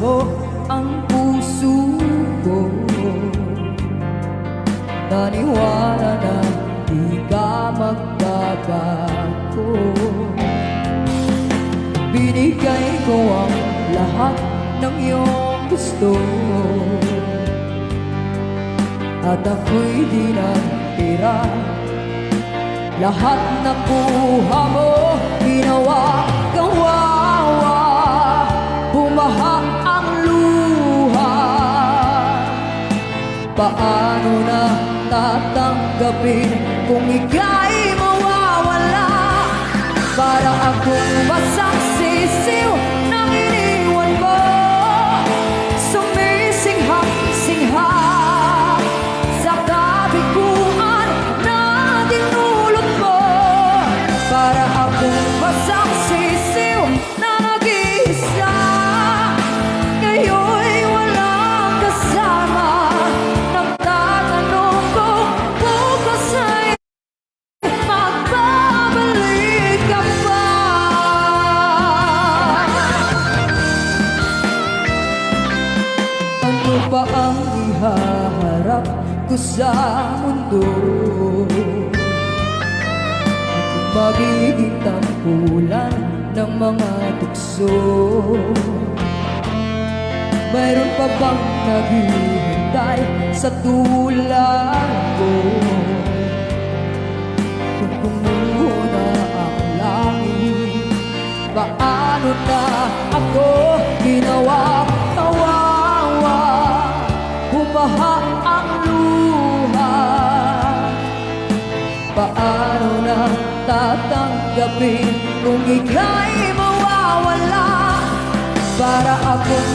mo ang puso ko. Naniwala na di ka magbabago. Binigay ko ang lahat ng iyong gusto, at ako'y di natira. Lahat ng buha mo ginawa kawawa, bumaha ang luha. Paano na tatanggapin kung ika'y mawawala? Para akong masaksisiw nang iniwan mo, sumisinghap-singha sa kabiguan na dinulot mo. Para akong masaksisiw na nag-iisa, ngayon'y walang kasama. Nagtatanong ko bukas ay magbabalik ka pa. Ano pa ang ihaharap ko sa mundo? Magiging tampulan ng mga tukso. Mayroon pa bang naghihintay sa tulad ko? Kung kumuna ang langit, paano na ako ginawa kawawa? Bumaha ang luha. Paano na tatanggapin kung ika'y mawawala? Para akong